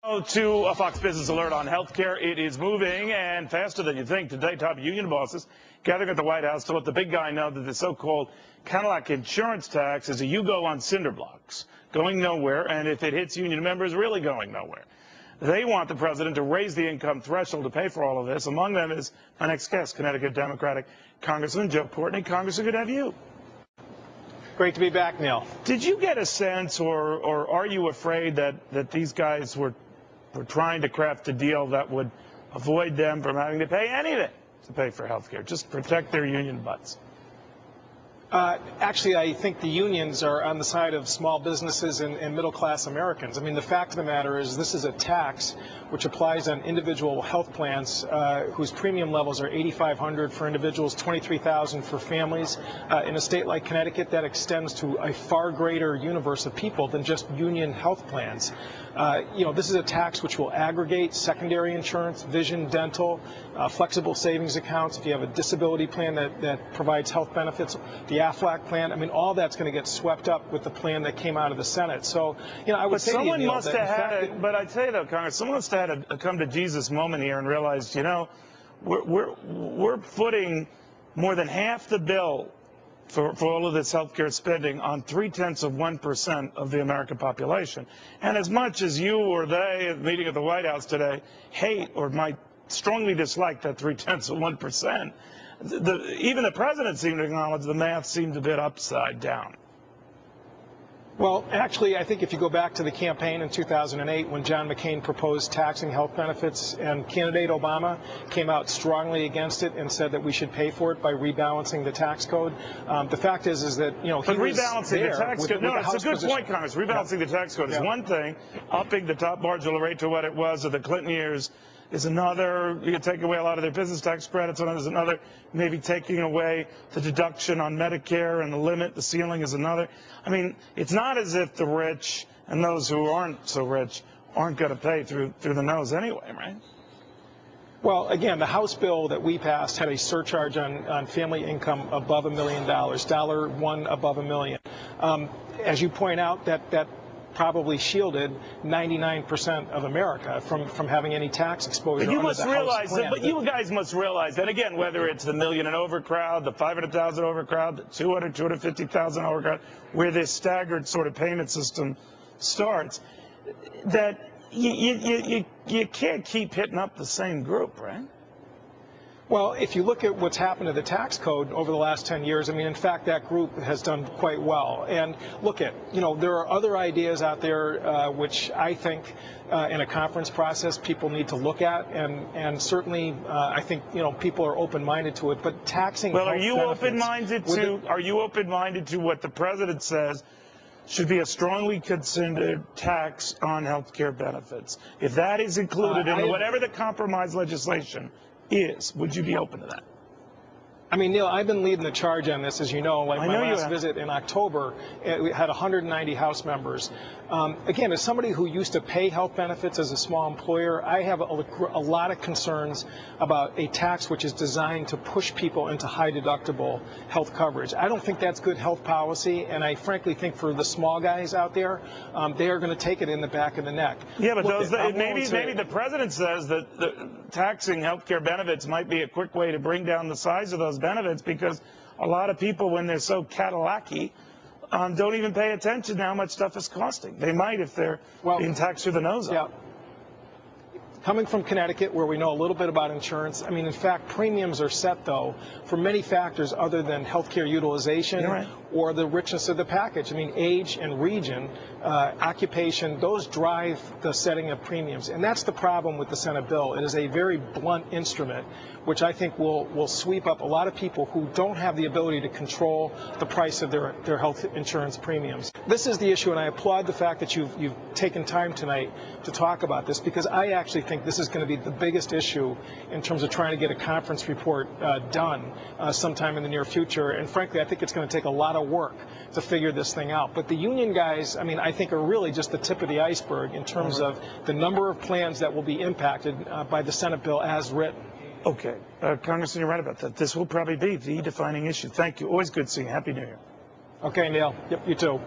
To a Fox Business Alert on healthcare. It is moving and faster than you think. Today, top union bosses gathering at the White House to let the big guy know that the so-called Cadillac insurance tax is a you-go on cinder blocks, going nowhere, and if it hits union members, really going nowhere. They want the president to raise the income threshold to pay for all of this. Among them is my next guest, Connecticut Democratic Congressman Joe Courtney. Congressman, good to have you. Great to be back, Neil. Did you get a sense, or are you afraid that these guys were trying to craft a deal that would avoid them from having to pay anything to pay for health care, just protect their union butts? Actually, I think the unions are on the side of small businesses and middle-class Americans. I mean, the fact of the matter is this is a tax which applies on individual health plans whose premium levels are $8,500 for individuals, $23,000 for families. In a state like Connecticut, that extends to a far greater universe of people than just union health plans. This is a tax which will aggregate secondary insurance, vision, dental, flexible savings accounts. If you have a disability plan that provides health benefits, the AFLAC plan, I mean, all that's going to get swept up with the plan that came out of the Senate. So, I would say someone to you, Neil, must have had it. But I'd say though, Congress, someone must have had a come to Jesus moment here and realized, we're putting more than half the bill for all of this healthcare spending on 0.3% of the American population. And as much as you or they at the meeting at the White House today hate or might strongly dislike that 0.3%, even the president seemed to acknowledge the math seemed a bit upside down. Well, actually, I think if you go back to the campaign in 2008 when John McCain proposed taxing health benefits, and candidate Obama came out strongly against it and said that we should pay for it by rebalancing the tax code. The fact is that, But rebalancing the tax code, no, it's a good point, Congress. Rebalancing the tax code is one thing. Upping the top marginal rate to what it was of the Clinton years is another. You take away a lot of their business tax credits, and there's another. Maybe taking away the deduction on Medicare and the limit, the ceiling is another. I mean, it's not as if the rich and those who aren't so rich aren't going to pay through the nose anyway, right? Well, again, the House bill that we passed had a surcharge on family income above $1 million, $1 above $1 million. As you point out, that probably shielded 99% of America from having any tax exposure. But you under must the realize House plan. but you guys must realize that, again, whether it's the million and over crowd, the 500,000 over crowd, the 250,000 over crowd, where this staggered sort of payment system starts, that you can't keep hitting up the same group, right? Well, if you look at what's happened to the tax code over the last 10 years, I mean, in fact, that group has done quite well. And look at, there are other ideas out there which I think in a conference process people need to look at. And certainly I think, people are open-minded to it. But taxing Well, are you open-minded to what the president says should be a strongly considered tax on health care benefits? If that is included in whatever the compromise legislation is, would you be open to that? I mean, Neil, I've been leading the charge on this, as you know. Like my last visit in October, we had 190 House members. Again, as somebody who used to pay health benefits as a small employer, I have a lot of concerns about a tax which is designed to push people into high deductible health coverage. I don't think that's good health policy, and I frankly think for the small guys out there, they are going to take it in the back of the neck. Yeah, but maybe the president says that taxing health care benefits might be a quick way to bring down the size of those benefits, because a lot of people, when they're so Cadillac-y, don't even pay attention to how much stuff is costing. They might if they're being taxed through the nose. Yeah. Coming from Connecticut, where we know a little bit about insurance, I mean, in fact, premiums are set, though, for many factors other than healthcare utilization or the richness of the package. I mean, age and region, occupation, those drive the setting of premiums. And that's the problem with the Senate bill. It is a very blunt instrument, which I think will sweep up a lot of people who don't have the ability to control the price of their health insurance premiums. This is the issue, and I applaud the fact that you've taken time tonight to talk about this, because I actually think this is going to be the biggest issue in terms of trying to get a conference report done sometime in the near future. And frankly, I think it's going to take a lot of work to figure this thing out. But the union guys, I mean, I think are really just the tip of the iceberg in terms of the number of plans that will be impacted by the Senate bill as written. Okay. Congressman, you're right about that. This will probably be the defining issue. Thank you. Always good seeing you. Happy New Year. Okay, Neil. Yep, you too.